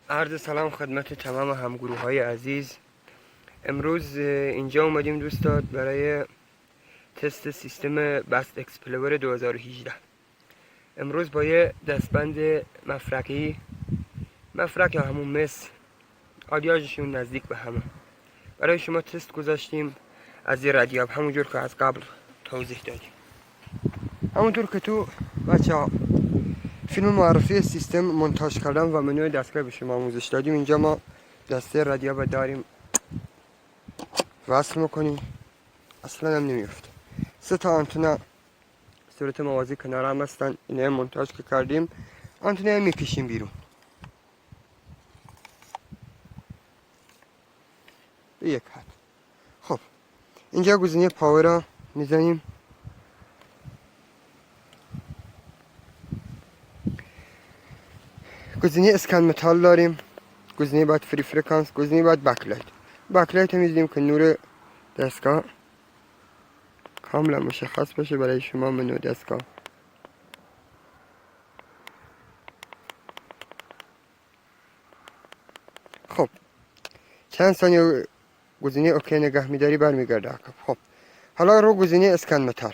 عرض سلام خدمت تمام همگروه های عزیز. امروز اینجا اومدیم دوستان برای تست سیستم بست اکسپلور 2018. امروز با یه دستبند مفرک یا همون مس، آلیاژشون نزدیک به همه، برای شما تست گذاشتیم از یه ردیاب، همونجور که از قبل توضیح دادیم. همونطور که تو بچه فیلم معرفی سیستم مونتاژ کردن و منوی دستگاه به شما آموزش دادیم، اینجا ما دسته ردیاب داریم، وصل میکنیم، اصلا هم نمیفته. 3 تا آنتنا صورت موازی کنار هم هستن، اینه مونتاژ که کردیم. آنتنا میکشیم بیرون به یک حد. خب اینجا گزینه پاور را میزنیم، گزینه اسکن متال داریم، گزینه بعد فری فرکانس، گزینه بعد بکلایت میزنیم که نور دستگاه کاملا مشخص باشه برای شما منو دستگاه. خب چند ثانیه گزینه اوکی نگه میداری، برمیگرده عقب. خب حالا رو گزینه اسکن متال،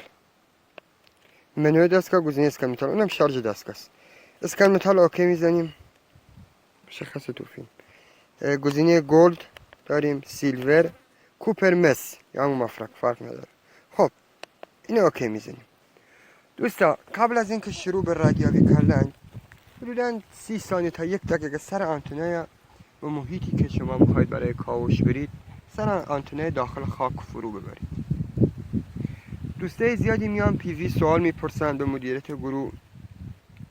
منوی دستگاه، گزینه اسکن متال، اونم شارژ دستگاه است. اسکن متال اوکی میزنیم، مشخص تو فیلم. گزینه گولد داریم، سیلور، کوپر مس یا همون مفرق، فرق نداره. خب این اوکی میزنیم. دوستا قبل از اینکه شروع به ردیابی کردن، حدوداً 30 ثانیه تا 1 دقیقه سر آنتنای و محیطی که شما میخواید برای کاوش برید، سر آنتنای داخل خاک فرو ببرید. دوستای زیادی میان پی وی سوال میپرسن، به مدیریت گروه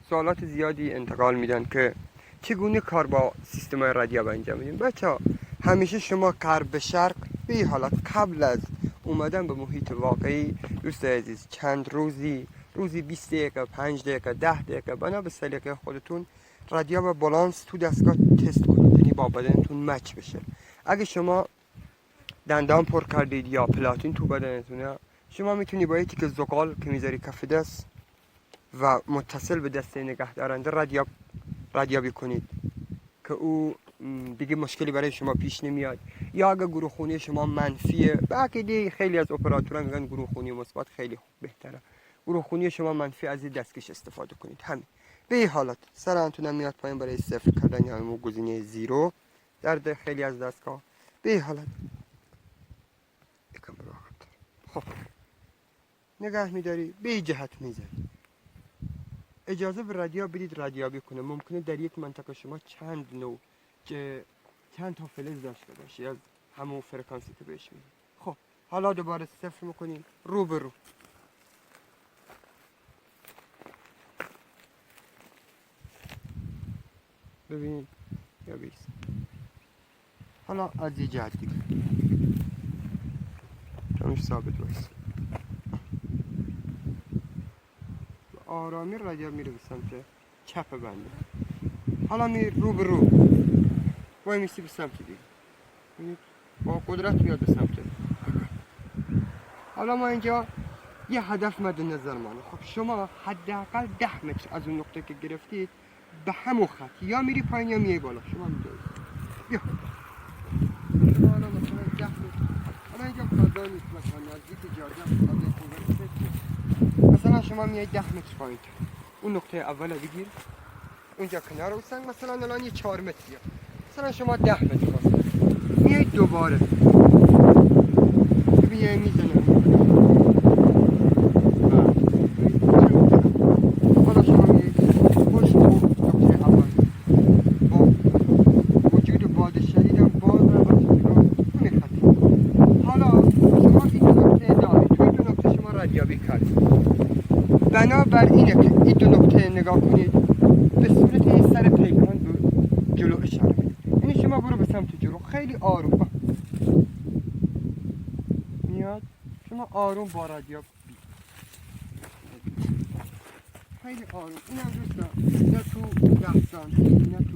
سوالات زیادی انتقال میدن که چگونه کار با سیستم ردیاب انجام میدیم. بچه همیشه شما غرب به شرق به این حالت قبل از اومدن به محیط واقعی، دوستای عزیز، چند روزی 20 دقیقه، 5 دقیقه، 10 دقیقه بنا به سلیقه خودتون ردیاب بالانس تو دستگاه تست کنید، یعنی با بدنتون مچ بشه. اگه شما دندان پر کردید یا پلاتین تو بدنتونه، شما میتونی با یکی که زغال که میذاری کف دست و متصل به دسته نگه دارنده ردیابی کنید که او دیگه مشکلی برای شما پیش نمیاد. یا اگه گروه خونی شما منفیه، باقی خیلی از اپراتورها میگن گروه خونی مثبت خیلی بهتره، گروه خونی شما منفی، از این دستکش استفاده کنید. همین به این حالت سر آنتن میاد پایین برای صفر کردن یا همون گزینه زیرو در خیلی از دستگاه. به این حالت خب نگه میداری، به این جهت میزنی. اجازه به ردیاب بدید ردیابی کنه. ممکنه در یک منطقه شما چند تا فلز داشته باشی از همون فرکانسی که بهش میدید. خب حالا دوباره صفر میکنیم، رو به رو. ببینید یا بیست. حالا از یه جهت دیگه تمش ثابت باشه، آرامی ردیاب میره به سمت چپ بنده. حالا می رو به رو وای میسی به سمت دیگه، ببینید با قدرت میاد به سمت. حالا ما اینجا یه هدف مد نظر مانه. خب شما حداقل 10 متر از اون نقطه که گرفتید به همون خط یا میری پایین یا میای بالا، شما میدونید. بیا شما حالا مثلا 10 متر، حالا اینجا فضا نیست، مثلا نزدیک جاده فضای خوبه، مثلا شما میای 10 متر پایین، اون نقطه اول بگیر اونجا کنار اون سنگ، مثلا الان یه 4 متریه، مثلا شما 10 متر فاصله میای دوباره بیای میزنه. حالا شما میای پشت نقطه اول با وجود باد شدید هم باز میخطی. حالا شما این دو نقطه داری، توی دو نقطه شما ردیابی کردید. بنابر اینه که این دو نقطه نگاه کنید به صورت این سر پیکان به جلو اشاره میدید، یعنی شما برو به سمت جلو خیلی آروم میاد، شما آروم با ردیاب خیلی آروم. این هم دوستان نه تو 10 سانتی نه تو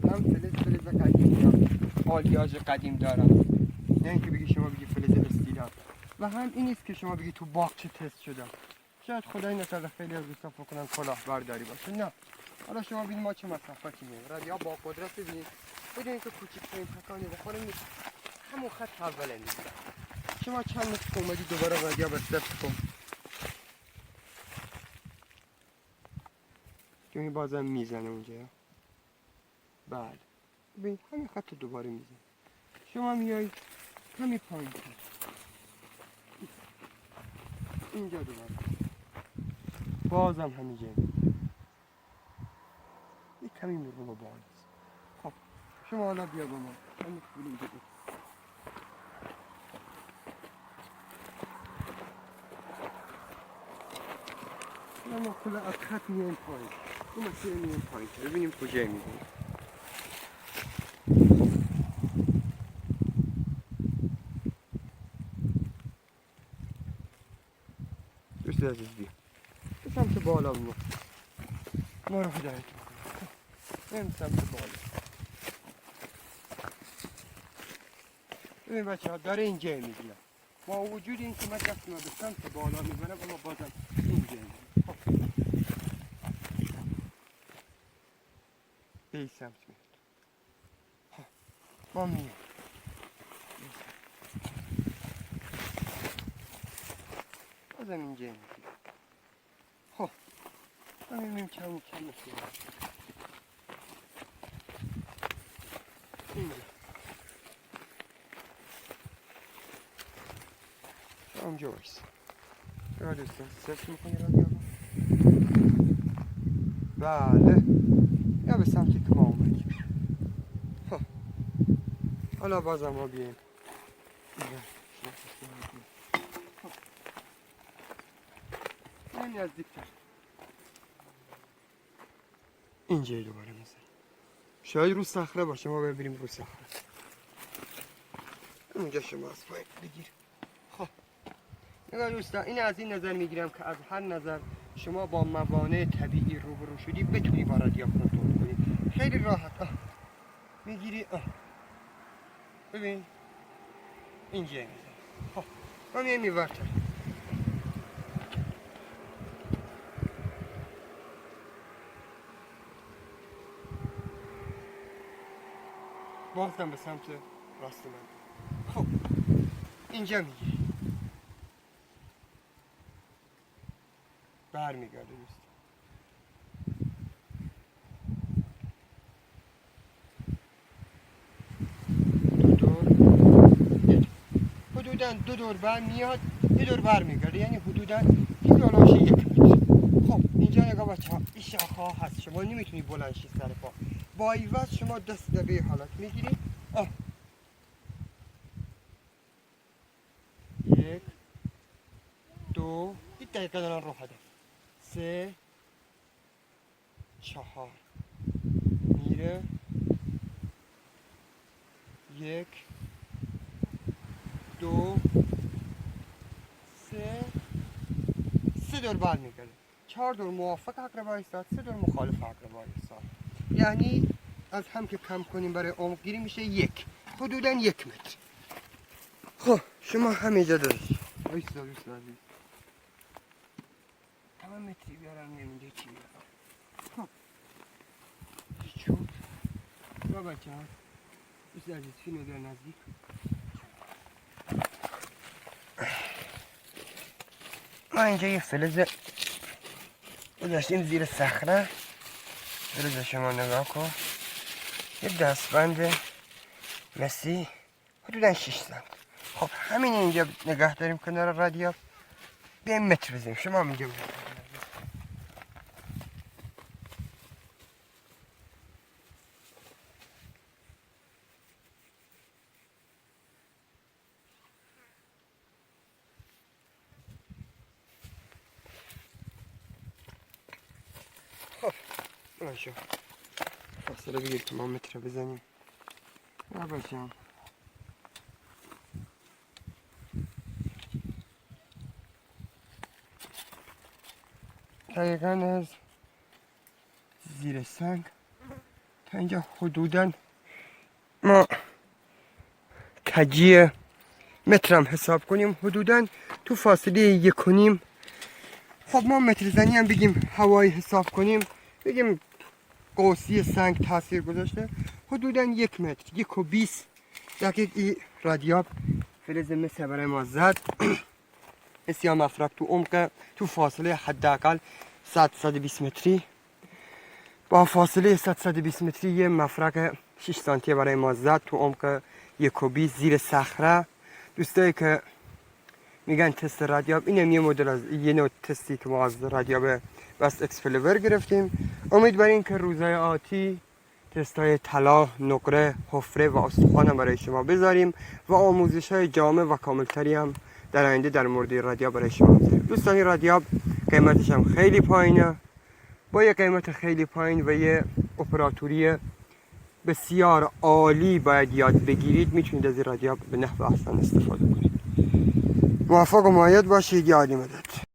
هم فلز قدیم دارم، آلیاژ قدیم دارم، نه اینکه بگی شما بگی فلز استیلام، و هم این نیست که شما بگی تو باغچه تست شدم. شاید خدای نکرده خیلی از دوستان فکر کنن کلاه برداری باشه، نه، حالا شما ببینید ما چه مسافتی میریم. رادیو با قدرت ببینید بدون اینکه کوچکترین تکانی بخوریم همون خط اول میگیره. شما چند متر اومدی دوباره رادیو به صفر کن که این بازم میزنه اونجا. بله ببین همین خط دوباره میزنه. شما میایید همین پایین اینجا دوباره بازم همینجا یک کمی میرون با باز. خب شما حالا بیا با ما همین پول اینجا بود. ما کلا از خط میایم پایین. این مسیر میایم پایین ببینیم کجا میزنیم. دوست عزیز بیا به سمت بالا بیا. ما رو هدایت میکنم. بریم سمت بالا. ببین بچه ها داره اینجا میگیرم. با وجود این که من دستم به سمت بالا میبرم اما بازم اینجا میگیرم. به این سمت میاد. ما میاد. بازم اینجا میگیرم. خب ببینیم چند میکنیم. اینجا اونجا وایس. چرا دوستان صرف میکنی رادیو؟ بله یا به سمتی که ما اومدیم. حالا بازم ما بیاییم این نزدیکتر اینجا دوباره میزنیم. شاید رو صخره باشه ما ببینیم رو صخره. اونجا شما از پایین بگیر. خب نگاه دوستان این از این نظر میگیرم که از هر نظر شما با موانع طبیعی روبرو شدی بتونی با رادیو کنترل کنی. خیلی راحت میگیری. ببین اینجا میزنی. خب ما میایم میورتر. بازم به سمت راست من. خب اینجا میگیری برمیگرده دوست. حدوداً 2 دور برمیاد 1 دور برمیگرده یعنی حدوداً این هولوش 1 متر. خب اینجا نگاه بچه ها این شاخه ها هست شما نمیتونی بلند شی سر پا با ایواز شما دست به حالت میگیری. 1 2 این دقیقه دارن رو هدف 3 4 میره 1 2 3 دور برمیگرده. 4 دور موافق عقرب ایستاد 3 دور مخالف عقرب ایستاد. یعنی از هم که کم کنیم برای عمق گیری میشه 1 حدوداً 1 متر. خب شما همینجا دارید ایستاد عزیز. تمام متری بیارم نمیده چی بیارم. خب چوب با بچه ها دوست عزیز فیلم در نزدیک ما اینجا یه فلز گذاشتیم زیر صخره. فلز شما نگاه کن یه دستبند مسی حدودا 6 سانت. خب همین اینجا نگاه داریم کنار رادیو بیایم متر بزنیم. شما اینجا باشه فاصله بگیر که ما متر بزنیم. نه باشم دقیقا از زیر سنگ تا اینجا حدودا ما کجی مترم حساب کنیم حدودا تو فاصله 1.5. خب ما متر زنی هم بگیم هوایی حساب کنیم بگیم قوسی سنگ تاثیر گذاشته. حدودا 1 متر 1.20 دقیق این رادیاب فلز مثل برای ما زد. بسیار مفرق تو عمق، تو فاصله حداقل 120 متری، با فاصله 120 متری یه مفرق 6 سانتی برای ما زد تو عمق 1.20 زیر صخره. دوستایی که میگن تست رادیاب، اینم یه مدل از یه نوع تستی که ما از رادیاب بست اکسپلور گرفتیم. امیدواریم که روزهای آتی تستای طلا، نقره، حفره و استخوان برای شما بذاریم و آموزش های جامع و کاملتری هم در آینده در مورد رادیاب برای شما بذاریم. دوستان این رادیاب قیمتش هم خیلی پایینه، با یه قیمت خیلی پایین و یه اپراتوری بسیار عالی باید یاد بگیرید. میتونید از این رادیاب به نحو احسن استفاده کنید. موفق و مایل باشید. یا عالی مدد.